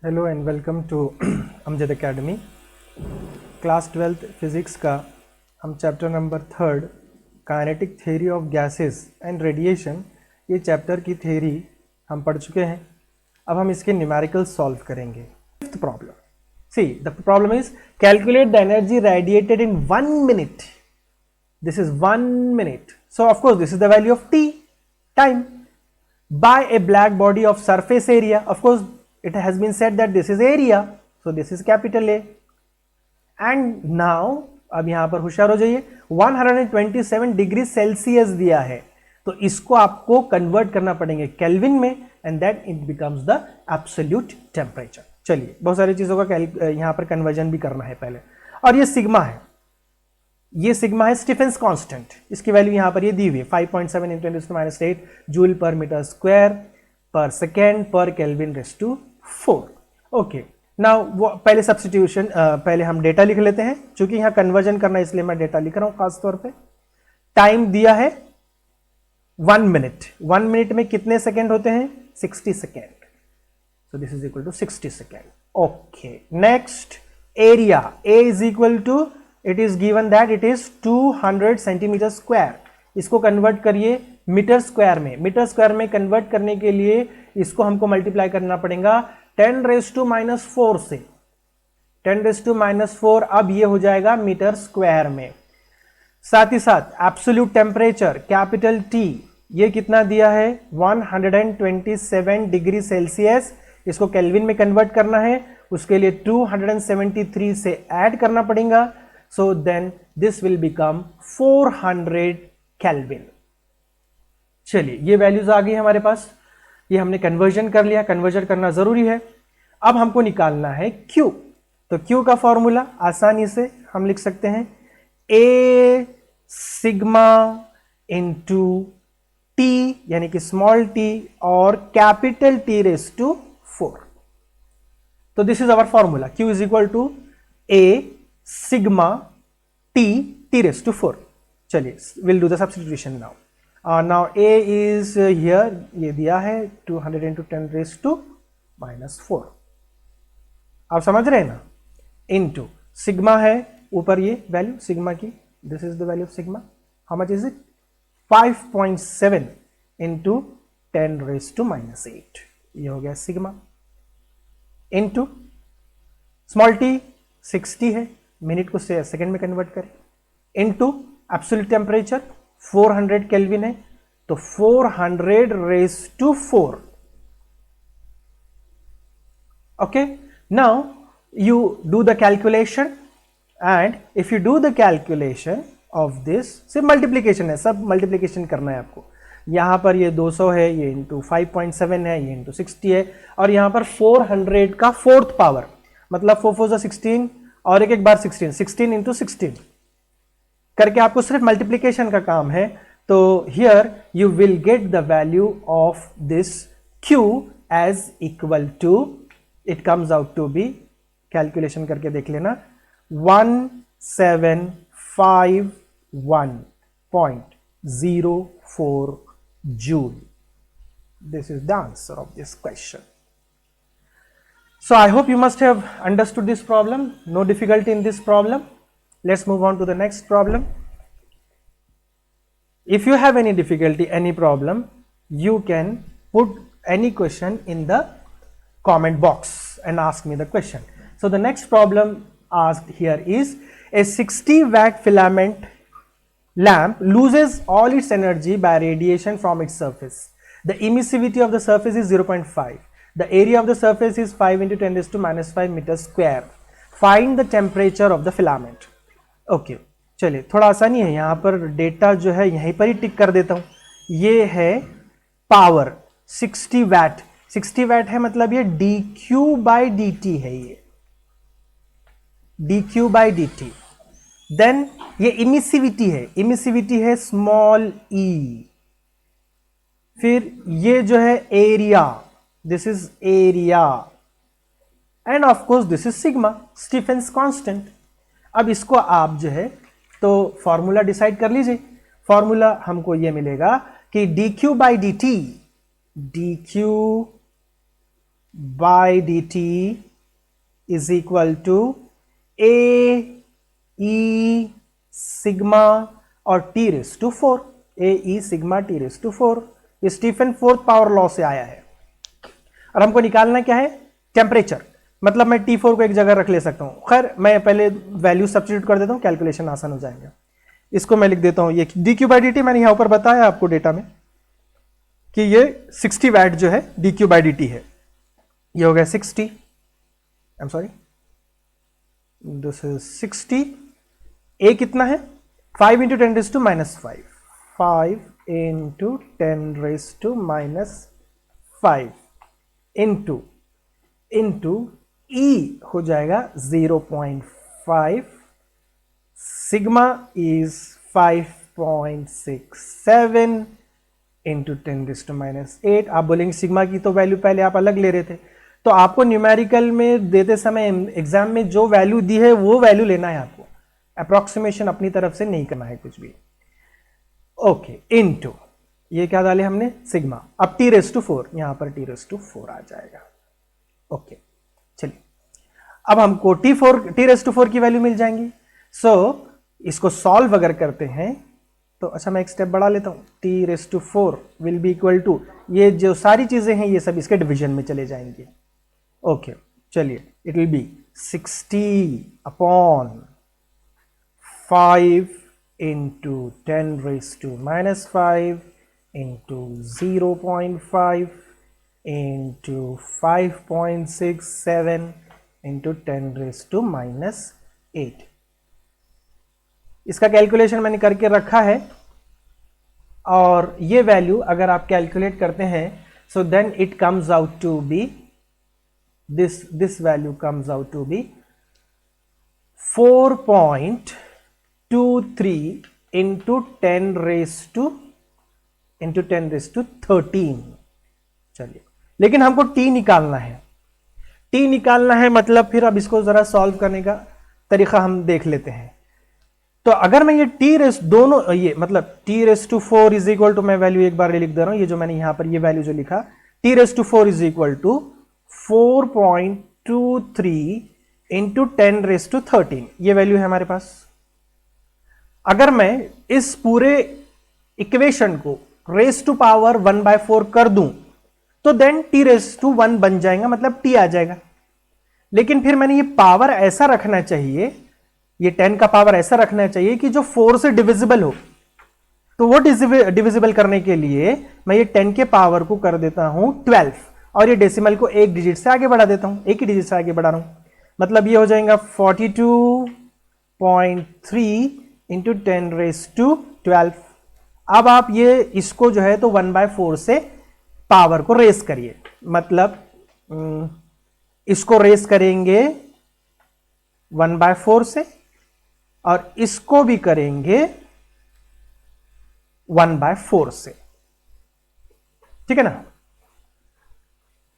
Hello and welcome to Amjad academy. Class 12th physics का हम chapter number 3 kinetic theory of gases and radiation, ये chapter की theory हम पढ़ चुके हैं। अब हम इसके न्यूमेरिकल सॉल्व करेंगे। Fifth problem, see the problem is calculate the energy radiated in 1 minute. This is 1 minute, so of course this is the value of T, time, by a black body of surface area. Of course it has been said that this is area, so this is capital A. And now अब यहां पर होशियार हो जाइए, 127 degree Celsius दिया है, तो इसको आपको कन्वर्ट करना पड़ेंगे केल्विन में, and that it becomes the absolute temperature. चलिए, बहुत सारी चीजों का यहां पर कन्वर्जन भी करना है पहले। और ये सिग्मा है, ये सिग्मा है स्टीफेंस कांस्टेंट, इसकी वैल्यू यहां पर ये दी हुई है 5.7 × 10⁻⁸ joule per metre square per second per kelvin raise to 4। Okay, now पहले सब्स्टिट्यूशन, पहले हम डेटा लिख लेते हैं, क्योंकि यहां कन्वर्जन करना है इसलिए मैं डेटा लिख रहा हूं खास तौर पे। टाइम दिया है 1 मिनट, 1 मिनट में कितने सेकेंड होते हैं? 60 second, so this is equal to 60 second. Okay, next area, A is equal to, it is given that it is 200 centimetre square. इसको कन्वर्ट करिए मीटर स्क्वायर में। मीटर स्क्वायर में कन्वर्ट करने के लिए इसको हमको मल्टीप्लाई करना पड़ेगा 10⁻⁻4 से। 10⁻⁻4 अब ये हो जाएगा मीटर स्क्वायर में। साथ ही साथ एब्सोल्यूट टेम्परेचर कैपिटल टी, ये कितना दिया है? 127 डिग्री सेल्सियस। इसको केल्विन में कन्वर्ट करना है, उसके लिए 273 से ऐड करना पड़ेगा, so then this will become 400 Kelvin। चलिए, ये वैल्यूज आ गई हमारे पास, ये हमने कन्वर्जन कर लिया। कन्वर्जन करना जरूरी है। अब हमको निकालना है Q, तो Q का फॉर्मूला आसानी से हम लिख सकते हैं A सिग्मा इंटू T, यानी कि स्मॉल t और कैपिटल T रेज़ टू 4। तो this is our formula, Q is equal to A sigma t raised to 4। चलिए, will do the substitution now. Now a is here, ये दिया है 200 × 10⁻⁻4। आप समझ रहे हैं ना? इनटू सिग्मा है ऊपर, ये वैल्यू सिग्मा की, this is the value of sigma. How much is it? 5.7 × 10⁻⁻8, ये हो गया सिग्मा। इनटू स्मॉल t 60 है, मिनट को सेकंड में कन्वर्ट करें, इनटू एब्सोल्यूट टेम्परेचर 400 केल्विन है, तो 400 raise to 4। Okay, now you do the calculation, and if you do the calculation of this, सिर्फ मल्टीप्लीकेशन है, सब मल्टीप्लीकेशन करना है आपको। यहां पर ये 200 है, ये इंटू 5.7 है, ये इंटू 60 है, और यहां पर 400 का 4th पावर, मतलब 4 4 16 और एक बार 16, 16 इंटू 16 करके आपको सिर्फ मल्टीप्लीकेशन का काम है। तो here you will get the value of this Q as equal to, it comes out to be, calculation करके देख लेना, 1751.04 joule. This is the answer of this question. So I hope you must have understood this problem. No difficulty in this problem. Let's move on to the next problem. If you have any difficulty, any problem, you can put any question in the comment box and ask me the question. So the next problem asked here is, a 60-watt filament lamp loses all its energy by radiation from its surface. The emissivity of the surface is 0.5. The area of the surface is 5 × 10⁻⁵ meter square. Find the temperature of the filament. Okay, चलिए, थोड़ा आसानी है, यहाँ पर data जो है यहीं पर ही टिक कर देता हूँ। ये है पावर 60 वैट, 60 वैट है, मतलब ये dQ/dt है, ये dQ/dt। देन ये इमिसिविटी है, इमिसिविटी है स्मॉल e। फिर ये जो है area, this is area, and of course this is sigma, Stephen's constant। अब इसको आप जो है तो फॉर्मूला डिसाइड कर लीजिए। फॉर्मूला हमको ये मिलेगा कि dQ/dt, dQ by D T is equal to A E sigma और T raise to 4, A E sigma T raise to 4। ये स्टीफन फोर्थ पावर लॉ से आया है और हमको निकालना क्या है, टेम्परेचर। मतलब मैं T4 को एक जगह रख ले सकता हूं। खैर मैं पहले वैल्यू सब्स्टिट्यूट कर देता हूं, कैलकुलेशन आसान हो जाएगा। इसको मैं लिख देता हूं, ये dq बाई dt मैंने यहां ऊपर बताया आपको डेटा में कि ये 60 वैट जो है dq बाई dt है। ये हो गया 60, I am sorry, this is 60। A कितना है, 5 into 10 raise to minus 5, 5 into 10 raise to minus 5 into E हो जाएगा 0.5, sigma is 5.67 into 10 raise to minus 8। आप बोलेंगे सिग्मा की तो वैल्यू पहले आप अलग ले रहे थे, तो आपको न्यूमेरिकल में देते समय एग्जाम में जो वैल्यू दी है वो वैल्यू लेना है आपको, अप्रोक्सीमेशन अपनी तरफ से नहीं करना है कुछ भी। ओके, इनटू ये क्या डाले हमने, सिग्मा। अब टी रेस टू 4, यहां पर टी रेस टू 4 आ जाएगा। ओके चलिए, अब हमको टी रेस टू 4 की वैल्यू मिल जाएंगी। सो इसको सॉल्व अगर करते हैं तो अच्छा मैं एक स्टेप बढ़ा लेता हूं, T raise to 4 will be equal to, ये जो सारी चीजें हैं ये सब इसके डिवीजन में चले जाएंगे। ओके चलिए, it will be 60 upon 5 into 10 raise to minus 5 into 0.5 into 5.67 into 10 raise to minus 8। इसका कैलकुलेशन मैंने करके रखा है और ये वैल्यू अगर आप कैलकुलेट करते हैं so then it comes out to be this value comes out to be 4.23 into 10 raised to 13। चलिए, लेकिन हमको t निकालना है, t निकालना है मतलब फिर अब इसको जरा सॉल्व करने का तरीका हम देख लेते हैं। तो अगर मैं ये t रेस दोनों, ये मतलब t raise to 4 is equal to, मैं वैल्यू एक बार लिख दे रहा हूं, ये जो मैंने यहां पर ये वैल्यू जो लिखा t raise to 4 is equal to 4.23 into 10 raise to 13, ये वैल्यू है हमारे पास। अगर मैं इस पूरे इक्वेशन को रेस टू पावर 1/4 कर दूं तो देन t रेस टू 1 बन जाएगा, मतलब t आ जाएगा। लेकिन फिर मैंने ये पावर ऐसा रखना चाहिए, ये 10 का पावर ऐसा रखना चाहिए कि जो 4 से डिविजिबल हो। तो वो डिविजिबल करने के लिए मैं ये 10 के पावर को कर देता हूं 12 और ये डेसिमल को एक डिजिट से आगे बढ़ा देता हूं, एक ही डिजिट से आगे बढ़ा रहा हूं, मतलब ये हो जाएगा 42.3 इंटू 10 रेज टू 12। अब आप ये इसको जो है तो 1/4 से पावर को रेस करिए, मतलब इसको रेस करेंगे 1/4 से और इसको भी करेंगे 1/4 से, ठीक है ना।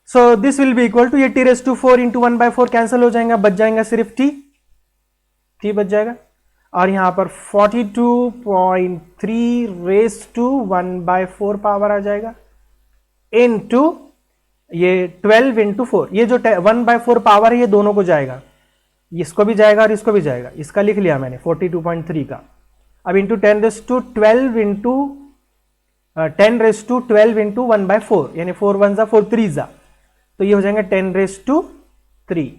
So this will be equal to, ये T raise to 4 into 1/4 cancel हो जाएगा, बच जाएगा सिर्फ टी बच जाएगा। और यहां पर 42.3 रेस टू 1/4 पावर आ जाएगा इनटू ये 12 इंटू 4, ये जो 1/4 पावर है ये दोनों को जाएगा, इसको भी जाएगा और इसको भी जाएगा, इसका लिख लिया मैंने 42.3 का। अब into 10 raise to 12 into 10 raise to 12 into 1/4, यानी 4 1 जा 4 3 जा, तो ये हो जाएगा 10 रेस टू 3।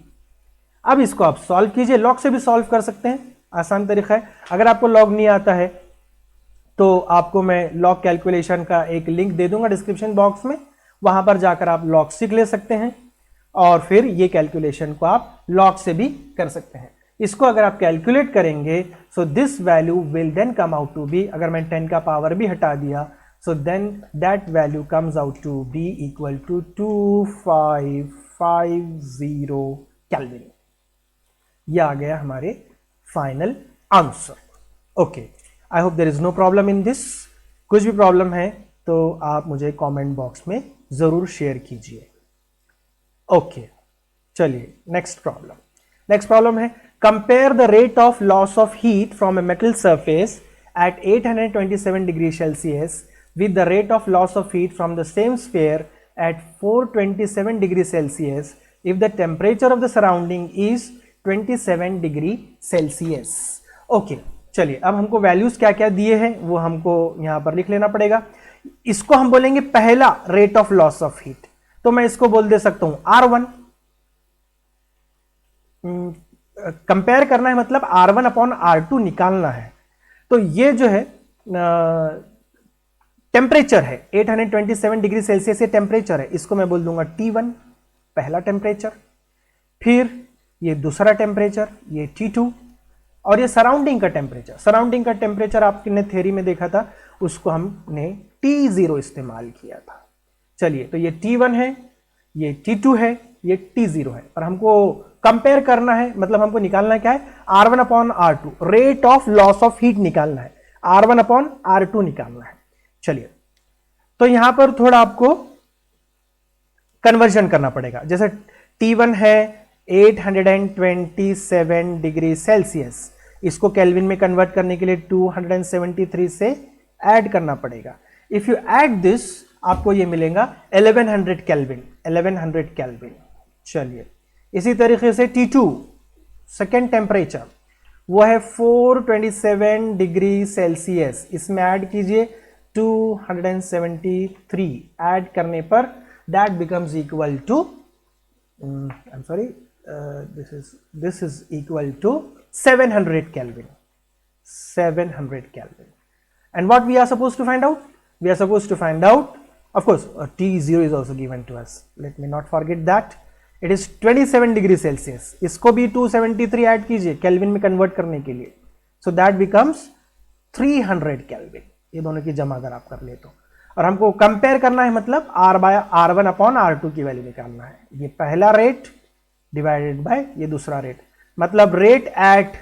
अब इसको आप सॉल्व कीजिए, लॉग से भी सॉल्व कर सकते हैं, आसान तरीका है। अगर आपको लॉग नहीं आता है तो आपको मैं लॉग कैलकुलेशन का एक लिंक दे दूंगा डिस्क्रिप्शन बॉक्स में, वहां पर जाकर आप लॉग सीख ले सकते हैं और फिर ये कैलकुलेशन को आप लॉग से भी कर सकते हैं। इसको अगर आप कैलकुलेट करेंगे so this value will then come out to be, अगर मैं 10 का पावर भी हटा दिया so then that value comes out to be equal to 2550 Kelvin। ये आ गया हमारे final answer. Okay, I hope there is no problem in this. कुछ भी प्रॉब्लम है तो आप मुझे कमेंट बॉक्स में जरूर शेयर कीजिए। ओके चलिए, नेक्स्ट प्रॉब्लम है, compare the rate of loss of heat from a metal surface at 827 degrees Celsius with the rate of loss of heat from the same sphere at 427 degree Celsius if the temperature of the surrounding is 27 degree Celsius. Okay चलिए, अब हमको values क्या क्या दिए हैं वो हमको यहां पर लिख लेना पड़ेगा. इसको हम बोलेंगे पहला rate of loss of heat, तो मैं इसको बोल दे सकता हूं R1. कंपेयर करना है मतलब R1 अपॉन R2 निकालना है. तो ये जो है टेम्परेचर है 827 डिग्री सेल्सियस, ये टेम्परेचर है, इसको मैं बोल दूंगा T1 पहला टेम्परेचर. फिर ये दूसरा टेम्परेचर, ये T2, और ये सराउंडिंग का टेम्परेचर. सराउंडिंग का टेम्परेचर आपने थ्योरी में देखा था, उसको हमने T0 इस्तेमाल किया था. चलिए, तो ये T1 है, ये T2 है, ये T0 है, और हमको कंपेयर करना है, मतलब हमको निकालना क्या है, R1 upon R2, rate of loss of heat निकालना है, R1 अपॉन R2 निकालना है. चलिए, तो यहां पर थोड़ा आपको कन्वर्जन करना पड़ेगा. जैसे T1 है 827 डिग्री सेल्सियस, इसको केल्विन में कन्वर्ट करने के लिए 273 से ऐड करना पड़ेगा. इफ यू ऐड दिस आपको ये मिलेगा 1100 केल्विन, 1100 केल्विन. चलिए, इसी तरीके से T2 सेकेंड टेम्परेचर वो है 427 डिग्री सेल्सियस, इसमें ऐड कीजिए 273, ऐड करने पर that becomes equal to I am sorry this is equal to 700 Kelvin. 700 Kelvin. And what we are supposed to find out? We are supposed to find out, of course, T0 is also given to us. Let me not forget that. It is 27 degree Celsius. इसको भी 273 add कीजिए kelvin में convert करने के लिए. So that becomes 300 Kelvin. ये दोनों की जमा अगर आप कर ले तो. और हमको कंपेयर करना है, मतलब R1 अपॉन R2 की वैल्यू निकालना है. ये पहला रेट डिवाइडेड बाय ये दूसरा रेट, मतलब rate at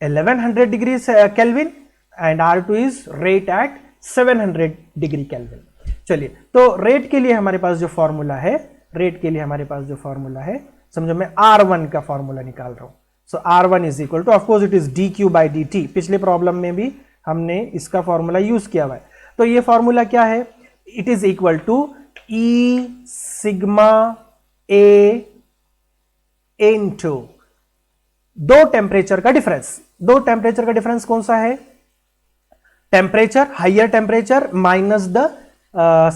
1100 degree kelvin and R2 is rate at 700 degree kelvin. चलिए, तो रेट के लिए हमारे पास जो फॉर्मूला है, रेट के लिए हमारे पास जो फॉर्मूला है, समझो मैं R1 का फॉर्मूला निकाल रहा हूं. So R1 is equal to, of course it is dq by dt. पिछले प्रॉब्लम में भी हमने इसका फॉर्मूला यूज किया हुआ है. तो ये फॉर्मूला क्या है, it is equal to E sigma A into दो टेम्परेचर का डिफरेंस. दो टेम्परेचर का डिफरेंस कौन सा है, temperature, higher temperature minus the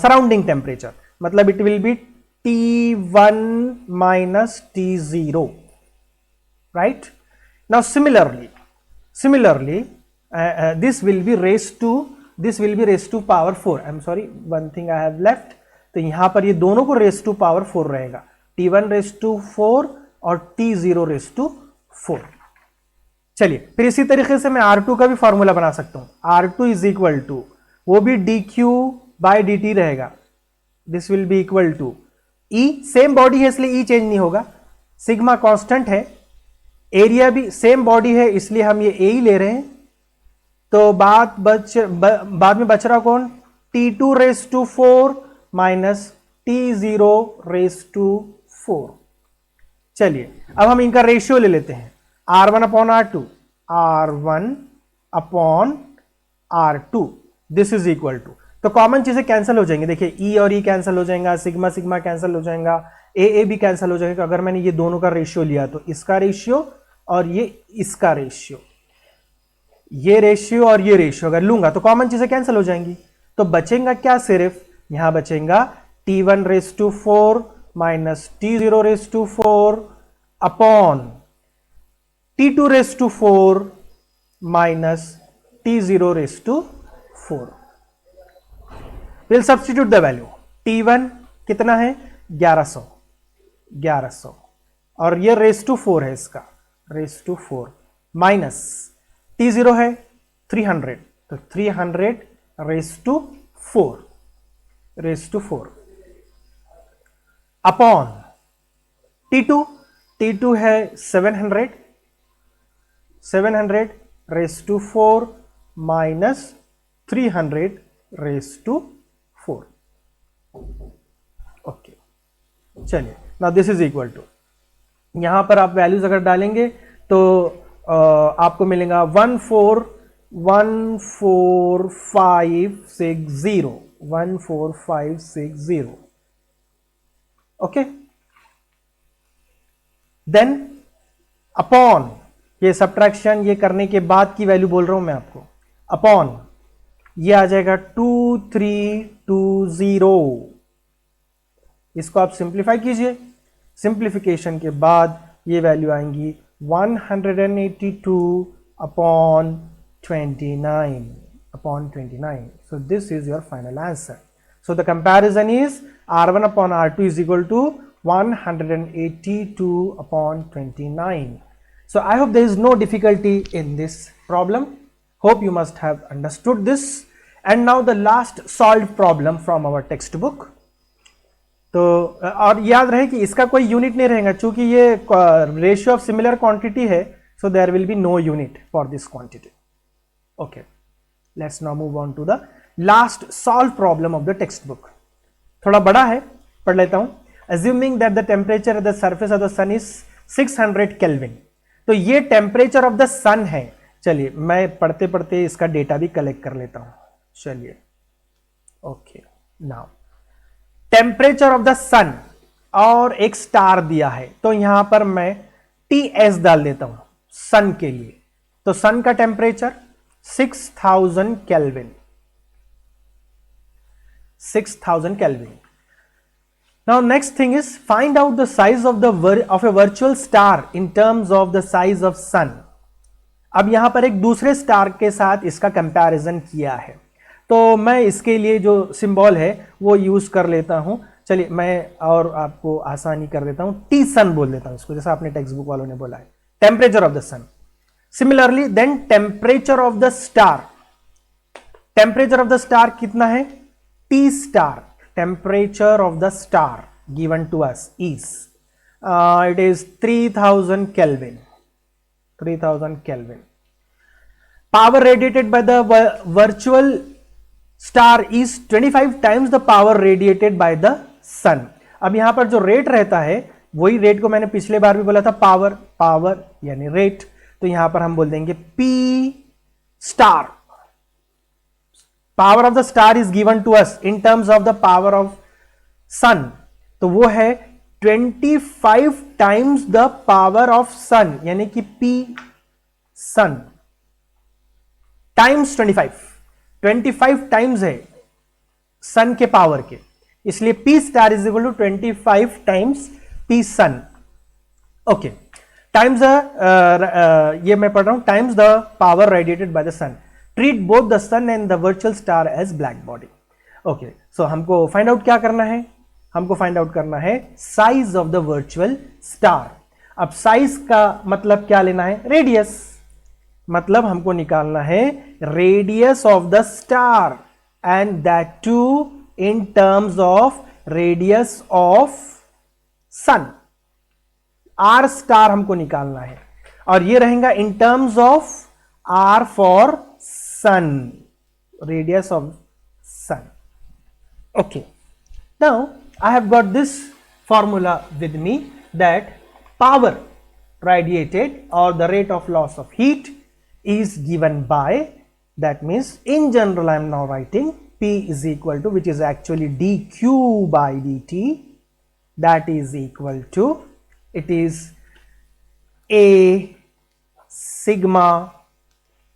surrounding temperature, मतलब it will be T1 minus T0, right. Now similarly this will be raised to power 4. I am sorry, one thing I have left. तो यहां पर ये दोनों को रेस टू पावर 4 रहेगा, T1 raise to 4 और T0 raise to 4. चलिए, फिर इसी तरीके से मैं R2 का भी फॉर्मूला बना सकता हूं. R2 इज इक्वल टू, वो भी dq बाई dt रहेगा. This will be equal to E, same body है इसलिए E चेंज नहीं होगा, सिग्मा कांस्टेंट है, एरिया भी सेम बॉडी है इसलिए हम ये A ही ले रहे हैं. तो बाद में बच रहा कौन, T2 raise to 4 minus T0 raise to 4. चलिए, अब हम इनका रेशियो ले लेते हैं, R1 upon R2, R1 upon R2, this is equal to. तो कॉमन चीजें कैंसिल हो जाएंगे. देखिए, E और E कैंसिल हो जाएगा, सिग्मा सिग्मा कैंसिल हो जाएगा, A भी कैंसिल हो जाएगा. अगर मैंने ये दोनों का रेशियो लिया तो इसका रेशियो और ये इसका रेशियो, ये रेशियो और ये रेशियो अगर लूंगा तो कॉमन चीजें कैंसिल हो जाएंगी. तो बचेगा क्या, सिर्फ यहां बचेगा T1 raise to 4 minus T0 raise to 4 upon T2 raise to 4 minus T0 raise to 4. Will substitute the value. T1 कितना है, 1100, और ये रेस टू 4 है, इसका रेस टू 4 माइनस T0 है 300, तो 300 रेस टू 4 अपॉन T2 है 700 raise to 4 minus 300 raise to 4. Okay, चलिए, now this is equal to, यहां पर आप वैल्यूज अगर डालेंगे तो आपको मिलेगा 14560. ओके, देन अपॉन, ये सब्ट्रैक्शन ये करने के बाद की वैल्यू बोल रहा हूं मैं आपको, अपॉन ये आ जाएगा 2320। इसको आप सिंप्लीफाई कीजिए, सिंप्लीफिकेशन के बाद ये वैल्यू आएंगी 182 upon 29 So this is your final answer. So the comparison is R1 upon R2 is equal to 182 upon 29. So I hope there is no difficulty in this problem. Hope you must have understood this. And now the last solved problem from our textbook. तो और याद रहे कि इसका कोई unit नहीं रहेगा, चूंकि ये रेशियो ऑफ सिमिलर क्वांटिटी है, so there will be no unit for this quantity. Okay, let's now move on to the last solve problem of the textbook. थोड़ा बड़ा है, पढ़ लेता हूं. Assuming that the temperature at the surface of the sun is 600 kelvin. तो ये temperature of the सन है. चलिए मैं पढ़ते पढ़ते इसका डेटा भी कलेक्ट कर लेता हूं. चलिए, okay, now temperature of the sun और एक स्टार दिया है, तो यहां पर मैं TS डाल देता हूं सन के लिए. तो सन का temperature 6000 kelvin. 6000 kelvin. Now next thing is find out the size of a virtual star in terms of the size of sun. अब यहां पर एक दूसरे स्टार के साथ इसका कंपैरिजन किया है, तो मैं इसके लिए जो सिंबल है वो यूज कर लेता हूं. चलिए मैं और आपको आसानी कर देता हूं, टी सन बोल देता हूं इसको, जैसा आपने टेक्स्ट बुक वालों ने बोला है, temperature of the sun. Similarly then temperature of the star. Temperature of the star कितना है? T star. Temperature of the star given to us is it is 3000 kelvin. 3000 kelvin. Power radiated by the virtual star is 25 times the power radiated by the sun. अब यहां पर जो rate रहता है वही rate को मैंने पिछले बार भी बोला था, पावर. पावर यानी रेट, तो यहां पर हम बोल देंगे P star. Power of the star is given to us in terms of the power of sun, तो वो है 25 times the power of sun, यानी कि P सन टाइम्स 25 टाइम्स है सन के पावर के, इसलिए P star is equal to 25 times P sun. Okay, times ये मैं पढ़ रहा हूं, times the power radiated by the sun. Treat both the sun and the virtual star as black body. Okay, so हमको find out क्या करना है? हमको फाइंड आउट करना है size of the virtual star. अब साइज का मतलब क्या लेना है? रेडियस. मतलब हमको निकालना है radius of the star, and that too in terms of radius of sun. R star हमको निकालना है, और ये रहेगा in terms of R for sun, radius of sun. Okay, now I have got this formula with me, that power radiated or the rate of loss of heat is given by, that means in general I am now writing P is equal to, which is actually dq by dt, that is equal to, it is A sigma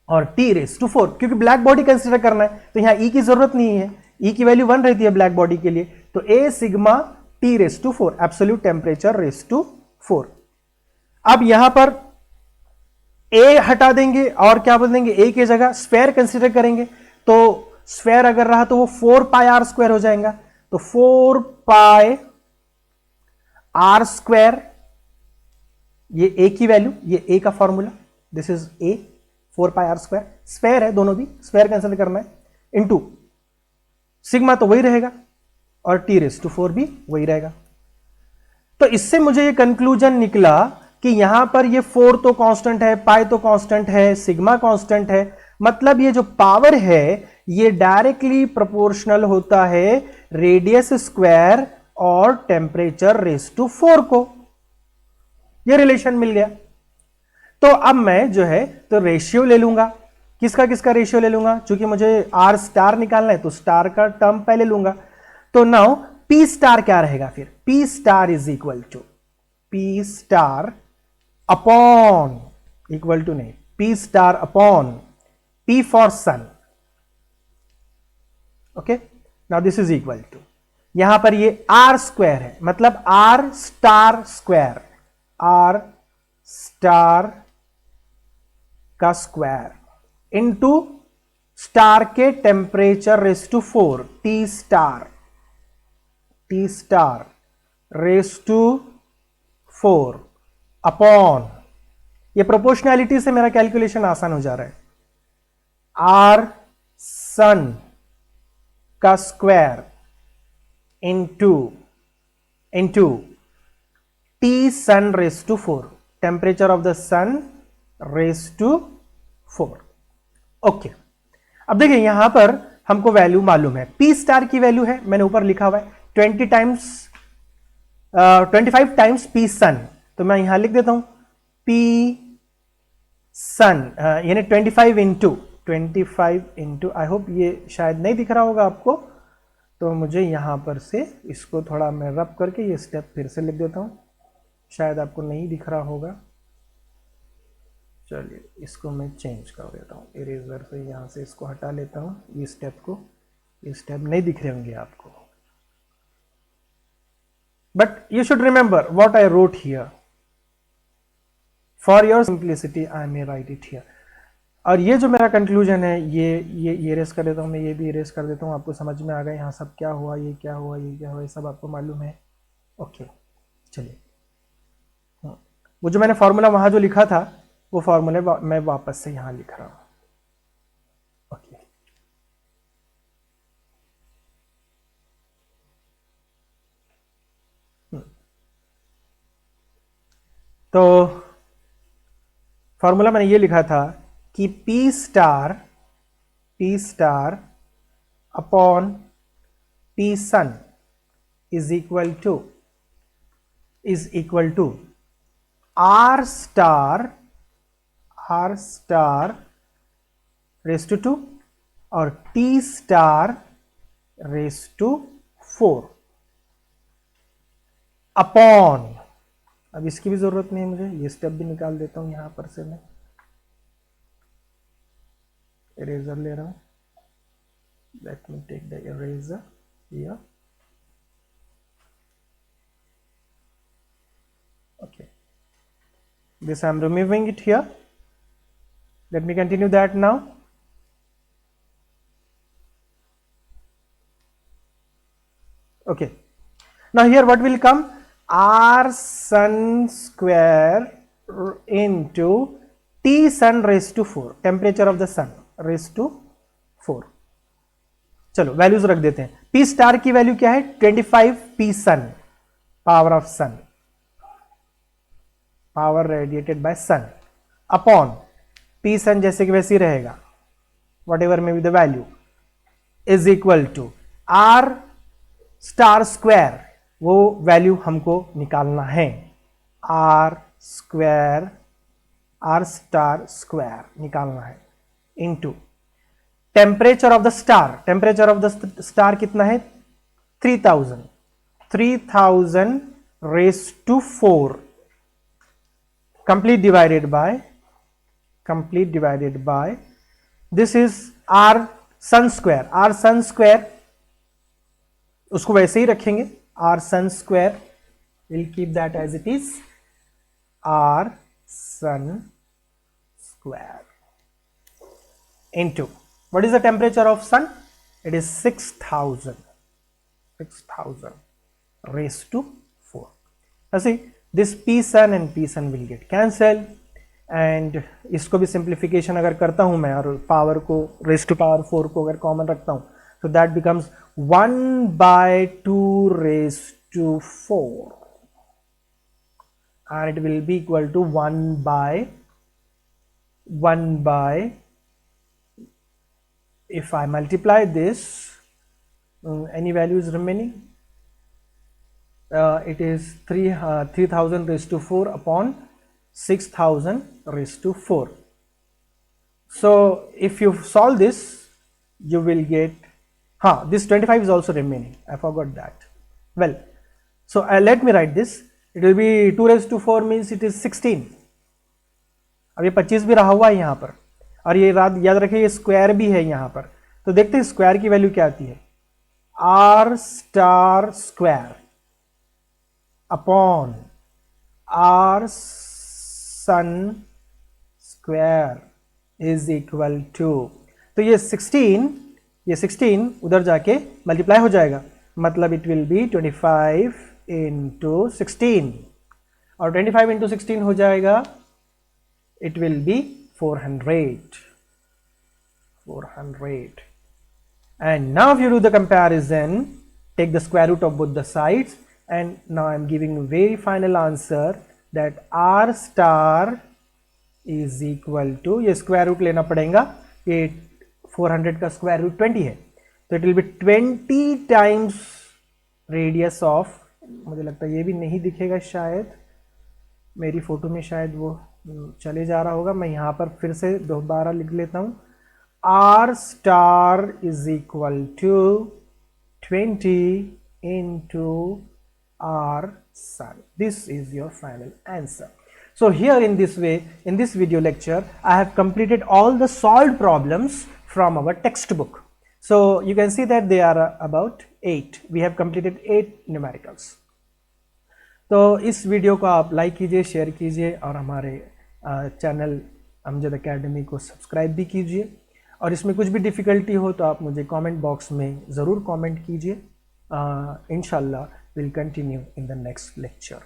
और T raised to 4. क्योंकि black body consider करना है तो यहां E की जरूरत नहीं है, E की वैल्यू 1 रहती है ब्लैक बॉडी के लिए, तो A sigma T raise to 4, absolute temperature raise to 4. अब यहां पर A हटा देंगे और क्या बोल देंगे, A की जगह स्फेयर कंसीडर करेंगे, तो स्फेयर अगर रहा तो वो 4 पाई आर स्क्वायर हो जाएगा. तो 4 पाई आर स्क्वायर, ये A की वैल्यू, ये A का फॉर्मूला, this is A, 4 pi R square. Sphere है, दोनों भी स्फेयर कंसीडर करना है, इनटू सिग्मा तो वही रहेगा और T रेस टू 4 भी वही रहेगा. तो इससे मुझे ये कंक्लूजन निकला कि यहां पर ये 4 तो कांस्टेंट है, पाई तो कांस्टेंट है, सिग्मा कांस्टेंट है. मतलब ये जो पावर है ये डायरेक्टली प्रोपोर्शनल होता है रेडियस स्क्वायर और टेम्परेचर रेस टू 4 को. ये रिलेशन मिल गया. तो अब मैं जो है तो रेशियो ले लूंगा. किसका किसका रेशियो ले लूंगा? क्योंकि मुझे आर स्टार निकालना है तो स्टार का टर्म पहले लूंगा. तो नाउ P P स्टार क्या रहेगा फिर? P star is equal to P star upon, equal to नहीं, P star upon P for sun. Okay, now this is equal to, यहां पर ये R स्क्वायर है, मतलब R star square, R star का स्क्वायर इंटू स्टार के temperature raise to 4, T star raise to 4 upon, ये proportionality से मेरा कैलकुलेशन आसान हो जा रहा है, R सन का square into T sun raise to 4, temperature of the sun raise to 4. Okay, अब देखिए यहां पर हमको वैल्यू मालूम है, P स्टार की वैल्यू है, मैंने ऊपर लिखा हुआ है 25 टाइम्स P सन, तो मैं यहां लिख देता हूं P सन, यानी 25 इंटू, आई होप ये शायद नहीं दिख रहा होगा आपको, तो मुझे यहां पर से इसको थोड़ा मैं रब करके ये स्टेप फिर से लिख देता हूं, शायद आपको नहीं दिख रहा होगा. चलिए इसको मैं चेंज कर देता हूँ, इरेजर से यहाँ से इसको हटा लेता हूँ, ये स्टेप को, ये स्टेप नहीं दिख रहे होंगे आपको, but you should remember what I wrote here, for your simplicity I may right it here. और ये जो मेरा कंक्लूजन है, ये इरेज कर देता हूँ मैं, ये भी इरेज कर देता हूँ, आपको समझ में आ गया यहाँ सब क्या हुआ, ये क्या हुआ, ये क्या हुआ, ये सब आपको मालूम है. ओके चलिए, वो जो मैंने फॉर्मूला वहां जो लिखा था, वो फॉर्मूले मैं वापस से यहां लिख रहा हूं. ओके, तो फॉर्मूला मैंने ये लिखा था कि P star upon P sun is equal to R star raise to 2 और T star raise to 4 upon, अब इसकी भी जरूरत नहीं है मुझे, ये स्टेप भी निकाल देता हूं यहां पर से, मैं इरेजर ले रहा हूं, let me take the eraser here. Okay, this I am removing it here. Let me continue that now. Okay, now here what will come? R sun square into T sun raised to 4, temperature of the sun raised to 4. चलो values रख देते हैं. P star की value क्या है? 25 P sun, power of sun, power radiated by sun, upon P sun जैसे कि वैसे ही रहेगा, whatever may be the value, is equal to R star square, वो वैल्यू हमको निकालना है, R स्टार स्क्वायर निकालना है, into temperature of the star, temperature of the star कितना है? 3000 raise to 4, complete divided by this is R sun square, उसको वैसे ही रखेंगे, R sun square, we'll keep that as it is, R sun square into, what is the temperature of sun? It is 6000 raised to 4. Now see, this P sun and P sun will get cancelled, and इसको भी simplification अगर करता हूं मैं, और power को raise to power 4 को अगर कॉमन रखता हूं, तो that becomes 1/2 raise to 4, and it will be equal to 1 by, if I multiply this, any value is remaining, it is 3000 raised to 4 upon 6000 raised to 4. So if you solve this, you will get, this 25 is also remaining, I forgot that. Well, so let me write this. It will be 2 raised to 4 means it is 16. अब ये 25 भी रहा हुआ है यहाँ पर, और ये याद रखिए ये स्क्वायर भी है यहाँ पर। तो देखते हैं स्क्वायर की वैल्यू क्या आती है। r star square upon r sun square is equal to, तो ये 16 उधर जाके मल्टीप्लाई हो जाएगा, मतलब इट विल बी 25 इंटू 16, और 25 इंटू 16 हो जाएगा, it will be 400. And now if you do the comparison, take the square root of both the sides, and now I am giving a very final answer that r star is equal to, ये square root लेना पड़ेगा, ये 400 का square root 20 है, तो it will be 20 times radius of, मुझे लगता है ये भी नहीं दिखेगा शायद, मेरी फोटो में शायद वो चले जा रहा होगा, मैं यहाँ पर फिर से दोबारा लिख लेता हूँ। r star is equal to 20 into r sun. This is your final answer. So here in this way, in this video lecture, I have completed all the solved problems from our textbook. So you can see that they are about 8. We have completed 8 numericals. तो इस video को आप like कीजिए, share कीजिए, और हमारे channel Amjad academy को subscribe भी कीजिए, और इसमें कुछ भी डिफ़िकल्टी हो तो आप मुझे कमेंट बॉक्स में ज़रूर कमेंट कीजिए। इंशाल्लाह will continue in the next lecture.